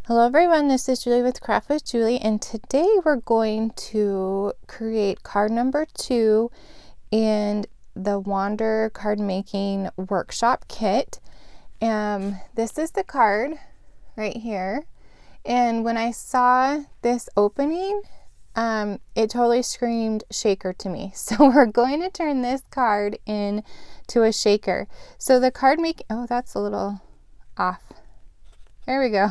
Hello everyone, this is Julie with Craft with Julie, and today we're going to create card number 2 in the Wander Cardmaking workshop kit. This is the card right here, and when I saw this opening, it totally screamed shaker to me. So we're going to turn this card into a shaker. So the card oh, that's a little off. There we go.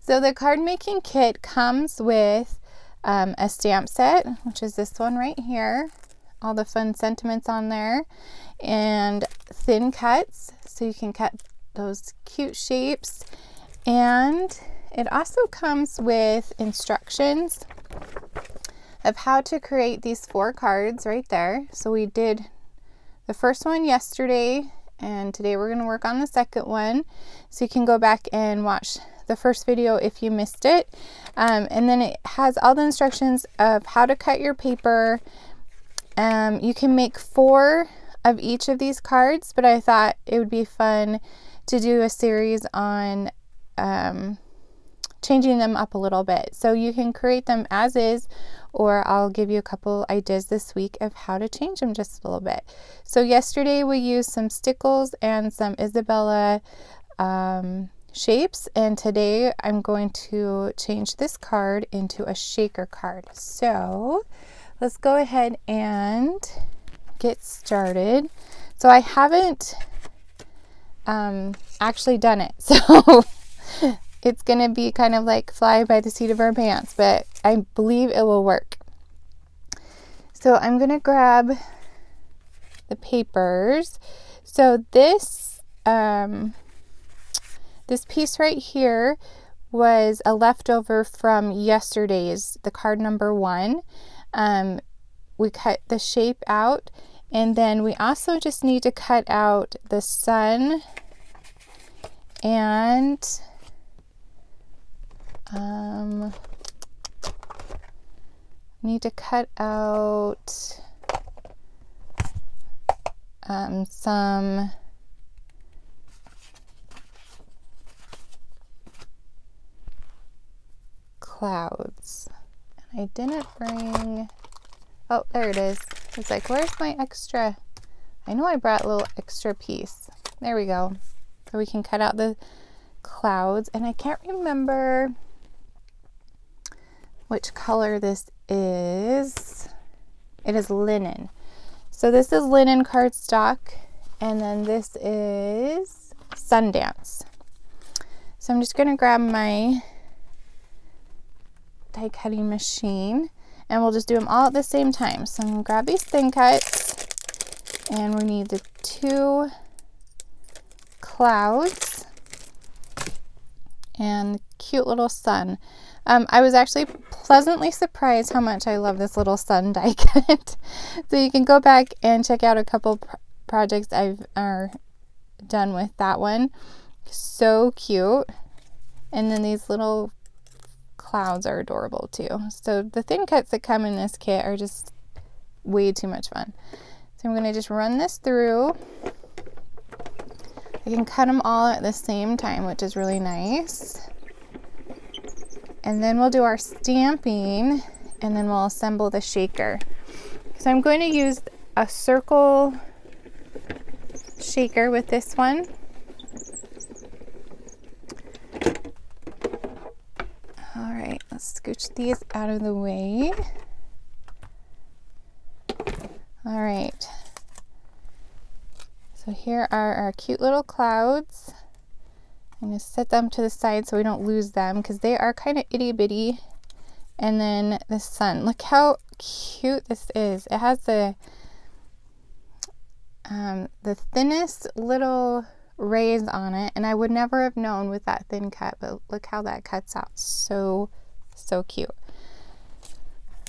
So the card making kit comes with a stamp set, which is this one right here, all the fun sentiments on there, and thin cuts so you can cut those cute shapes. And it also comes with instructions of how to create these 4 cards right there. So we did the first one yesterday, and today we're going to work on the second one, so you can go back and watch the first video if you missed it. And then it has all the instructions of how to cut your paper. You can make 4 of each of these cards, but I thought it would be fun to do a series on changing them up a little bit. So you can create them as is, or I'll give you a couple ideas this week of how to change them just a little bit. So yesterday we used some stickles and some Isabella shapes, and today I'm going to change this card into a shaker card. So let's go ahead and get started. So I haven't actually done it, so it's gonna be kind of like fly by the seat of our pants, but I believe it will work. So I'm gonna grab the papers. So this this piece right here was a leftover from yesterday's, the card number 1. We cut the shape out, and then we also just need to cut out the sun and need to cut out some clouds. And I didn't bring, oh, there it is. It's like, where's my extra? I know I brought a little extra piece. There we go. So we can cut out the clouds, and I can't remember which color this is. It is linen. So this is linen cardstock, and then this is Sundance. So I'm just going to grab my die cutting machine, and we'll just do them all at the same time. So I'm going to grab these thin cuts, and we need the 2 clouds and cute little sun. I was actually pleasantly surprised how much I love this little sun die cut. So you can go back and check out a couple projects I've done with that one. So cute. And then these little clouds are adorable too. So the thin cuts that come in this kit are just way too much fun. So I'm going to just run this through. I can cut them all at the same time, which is really nice. And then we'll do our stamping, and then we'll assemble the shaker. So I'm going to use a circle shaker with this one. All right, let's scooch these out of the way. All right. So here are our cute little clouds. I'm going to set them to the side so we don't lose them, because they are kind of itty bitty. And then the sun. Look how cute this is. It has the thinnest little rays on it, and I would never have known with that thin cut, but look how that cuts out. So cute.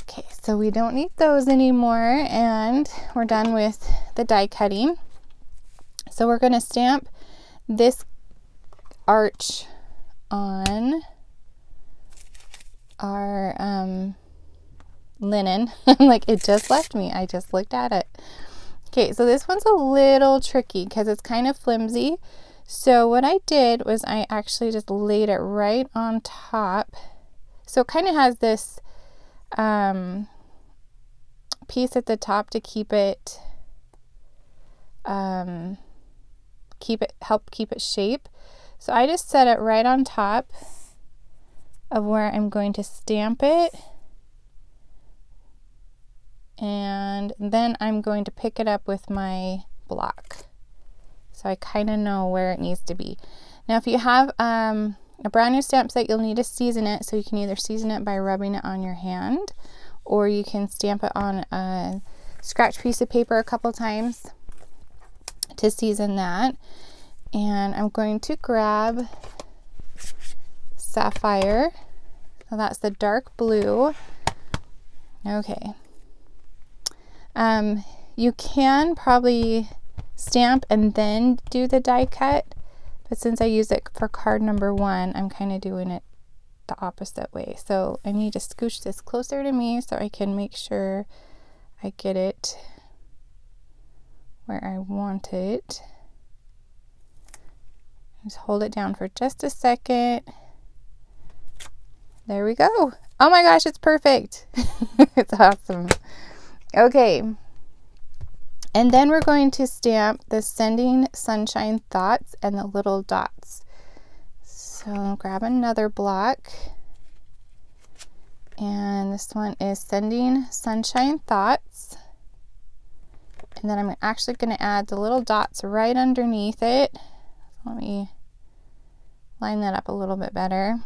Okay, so we don't need those anymore, and we're done with the die cutting. So we're going to stamp this arch on our linen. Like, it just left me. I just looked at it. Okay, so this one's a little tricky because it's kind of flimsy. So what I did was I actually just laid it right on top. So it kind of has this piece at the top to keep it help keep it shape. So I just set it right on top of where I'm going to stamp it, and then I'm going to pick it up with my block, so I kind of know where it needs to be. Now if you have a brand new stamp set, you'll need to season it, so you can either season it by rubbing it on your hand, or you can stamp it on a scratch piece of paper a couple times to season that. And I'm going to grab Sapphire, so that's the dark blue. Okay. You can probably stamp and then do the die cut, but since I use it for card number 1, I'm kind of doing it the opposite way. So I need to scooch this closer to me so I can make sure I get it where I want it. Just hold it down for just a second. There we go. Oh my gosh, it's perfect. It's awesome. Okay. And then we're going to stamp the Sending Sunshine Thoughts and the little dots. So grab another block. And this one is Sending Sunshine Thoughts. And then I'm actually going to add the little dots right underneath it. Let me line that up a little bit better.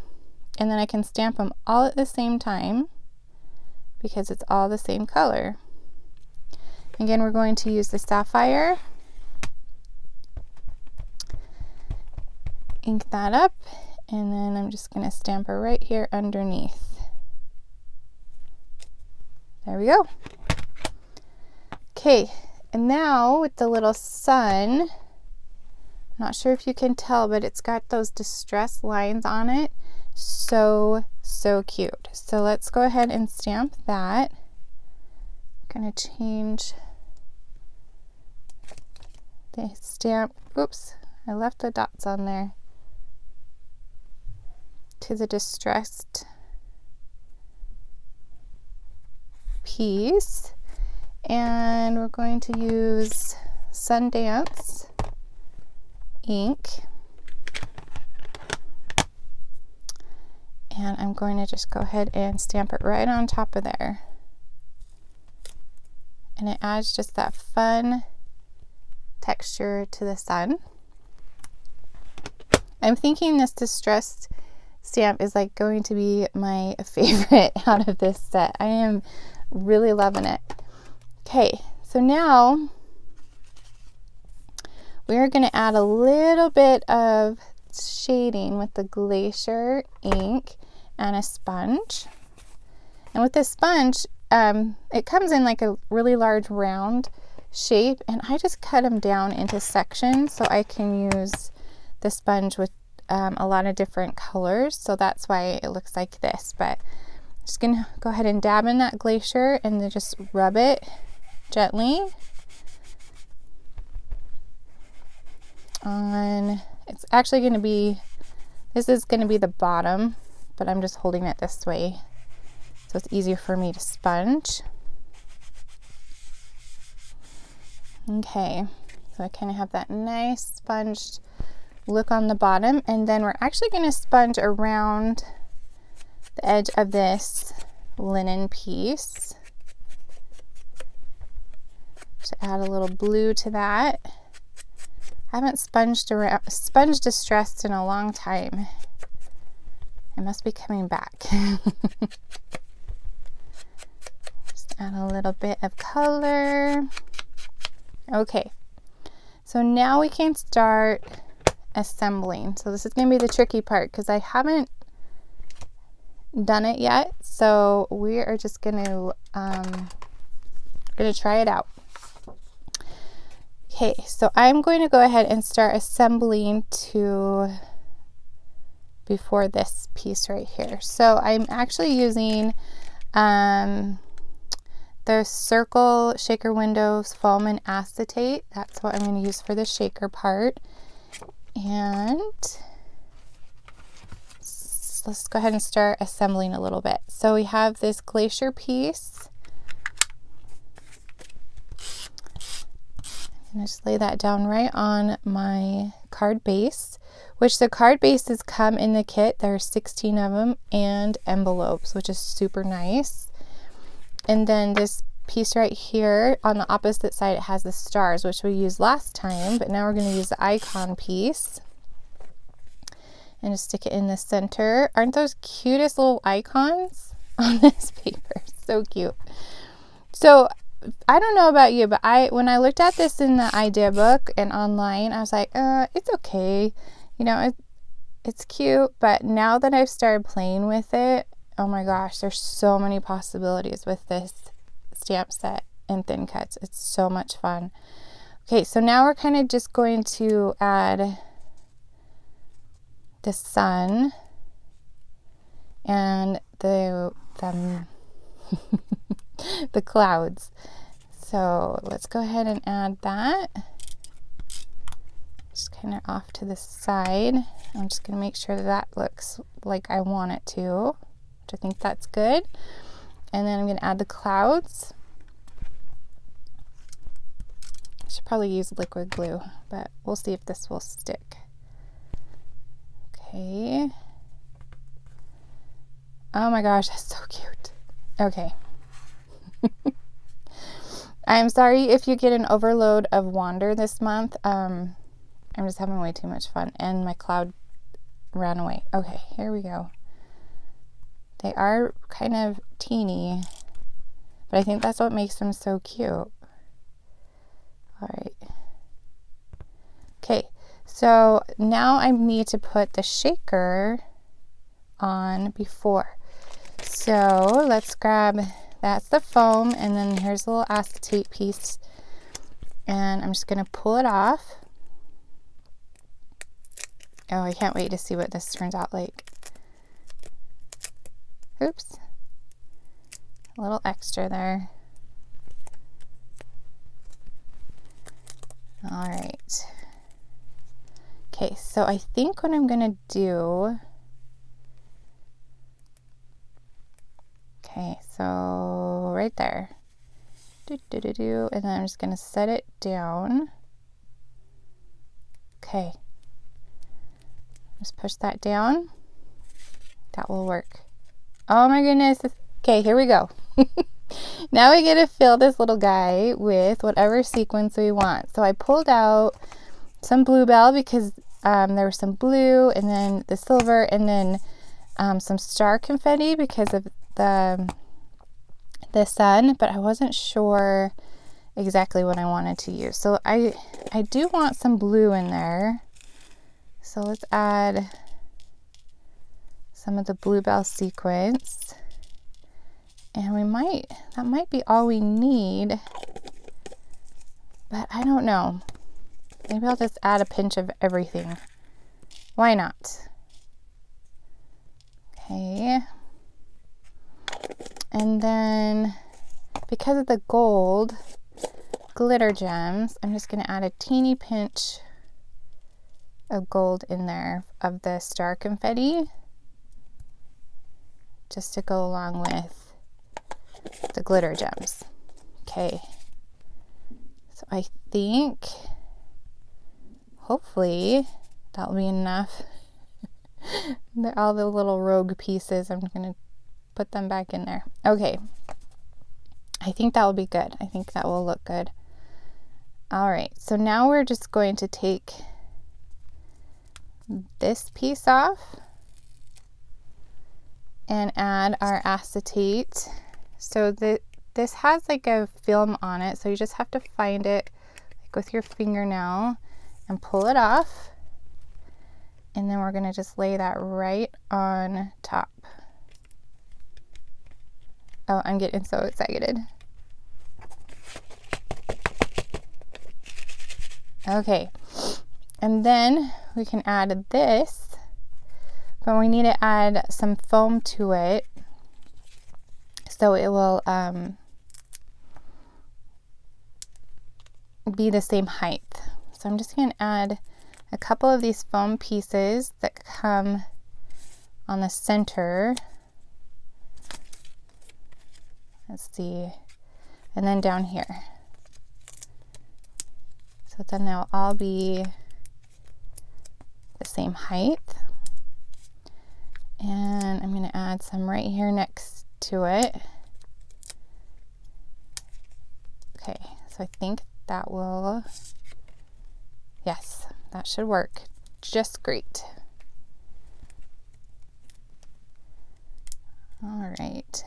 And then I can stamp them all at the same time because it's all the same color. Again, we're going to use the Sapphire. Ink that up, and then I'm just going to stamp it right here underneath. There we go. Okay, and now with the little sun, I'm not sure if you can tell, but it's got those distressed lines on it. So cute. So let's go ahead and stamp that. I'm going to change the stamp. Oops, I left the dots on there. To the distressed piece. And we're going to use Sundance ink. And I'm going to just go ahead and stamp it right on top of there. And it adds just that fun texture to the sun. I'm thinking this distressed stamp is like going to be my favorite out of this set. I am really loving it. Okay, so now we're going to add a little bit of shading with the Glacier ink and a sponge. And with this sponge, it comes in like a really large round shape, and I just cut them down into sections so I can use the sponge with a lot of different colors, so that's why it looks like this. But I'm just gonna go ahead and dab in that Glacier and then just rub it gently on. It's actually going to be, this is going to be the bottom, but I'm just holding it this way so it's easier for me to sponge. Okay, so I kind of have that nice sponged look on the bottom, and then we're actually going to sponge around the edge of this linen piece. Just add a little blue to that. I haven't sponged distressed in a long time. It must be coming back. Just add a little bit of color. Okay, so now we can start assembling. So this is going to be the tricky part because I haven't done it yet. So we are just going to try it out. Okay, so I'm going to go ahead and start assembling to before this piece right here. So I'm actually using the Circle Shaker Windows Foam and Acetate. That's what I'm going to use for the shaker part. And let's go ahead and start assembling a little bit. So we have this glacier piece. I'm gonna just lay that down right on my card base, which the card bases come in the kit. There's 16 of them, and envelopes, which is super nice. And then this piece right here on the opposite side, it has the stars, which we used last time, but now we're going to use the icon piece and just stick it in the center. Aren't those cutest little icons on this paper? So cute. So I don't know about you, but when I looked at this in the idea book and online, I was like, it's okay. You know, it's cute, but now that I've started playing with it, oh my gosh, there's so many possibilities with this stamp set and thin cuts. It's so much fun. Okay, so now we're kind of just going to add the sun and the the clouds. So let's go ahead and add that. Just kind of off to the side. I'm just going to make sure that looks like I want it to, which I think that's good. And then I'm going to add the clouds. I should probably use liquid glue, but we'll see if this will stick. Okay. Oh my gosh, that's so cute. Okay. I'm sorry if you get an overload of Wander this month. I'm just having way too much fun, and my cloud ran away. Okay, here we go. They are kind of teeny, but I think that's what makes them so cute. All right. Okay, so now I need to put the shaker on before. So let's grab, that's the foam, and then here's a little acetate piece, and I'm just gonna pull it off. Oh, I can't wait to see what this turns out like. Oops, a little extra there. All right. Okay, so I think what I'm gonna do, okay, so right there, and then I'm just gonna set it down. Okay, just push that down. That will work. Oh my goodness. Okay, here we go. Now we get to fill this little guy with whatever sequins we want. So I pulled out some Belle because there was some blue, and then the silver, and then some star confetti because of the sun, but I wasn't sure exactly what I wanted to use. So I do want some blue in there. So let's add some of the Belle sequins. And that might be all we need, but I don't know. Maybe I'll just add a pinch of everything. Why not? Okay. And then because of the gold glitter gems, I'm just going to add a teeny pinch of gold in there of the star confetti, just to go along with the glitter gems. Okay, so I think hopefully that will be enough. All the little rogue pieces, I'm gonna put them back in there. Okay, I think that will be good. I think that will look good. All right, so now we're just going to take this piece off and add our acetate. So this has like a film on it, so you just have to find it like with your fingernail and pull it off. And then we're gonna just lay that right on top. Oh, I'm getting so excited. Okay, and then we can add this, but we need to add some foam to it so it will be the same height. So I'm just going to add a couple of these foam pieces that come on the center. Let's see, and then down here. So then they'll all be the same height. And I'm going to add some right here next to it. Okay, so I think that will, yes, that should work just great. All right.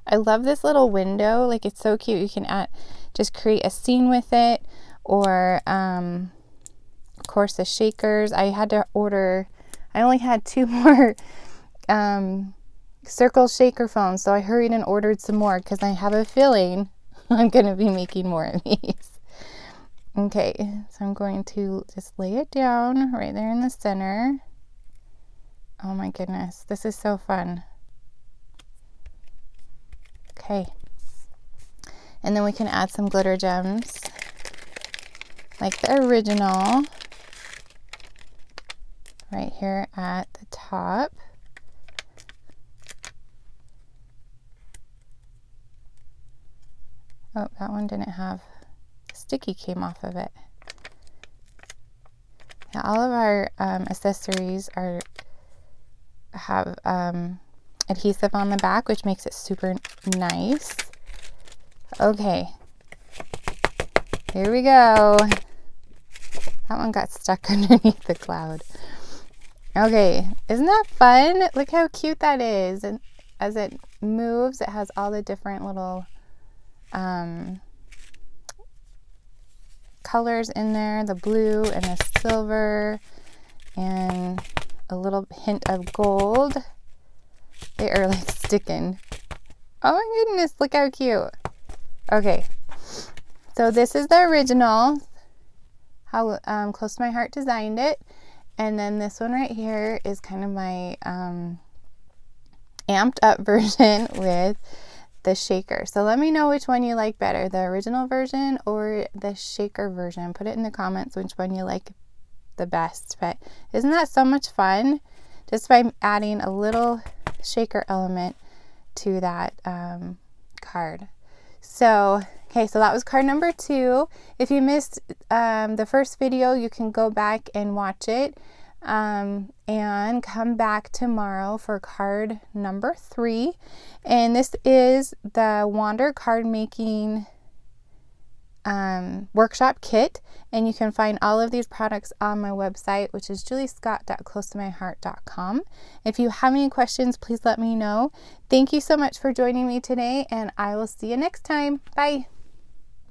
I love this little window, like it's so cute. You can just create a scene with it, or of course the shakers. I had to order, I only had 2 more circle shaker foams, so I hurried and ordered some more because I have a feeling I'm going to be making more of these. Okay, so I'm going to just lay it down right there in the center. Oh my goodness, this is so fun. Okay, and then we can add some glitter gems like the original right here at the top. Oh, that one didn't have, the sticky came off of it. Yeah, all of our accessories have adhesive on the back, which makes it super nice. Okay, here we go. That one got stuck underneath the cloud. Okay, isn't that fun? Look how cute that is. And as it moves, it has all the different little colors in there, the blue and the silver and a little hint of gold. They are like sticking. Oh my goodness, look how cute. Okay, so this is the original, how Close to My Heart designed it. And then this one right here is kind of my amped up version with the shaker. So let me know which one you like better, the original version or the shaker version. Put it in the comments which one you like the best. But isn't that so much fun? Just by adding a little shaker element to that card. So, okay, so that was card number 2. If you missed the first video, you can go back and watch it and come back tomorrow for card number 3. And this is the Wander Cardmaking workshop kit, and you can find all of these products on my website, which is juliescott.closetomyheart.com. If you have any questions, please let me know. Thank you so much for joining me today, and I will see you next time. Bye.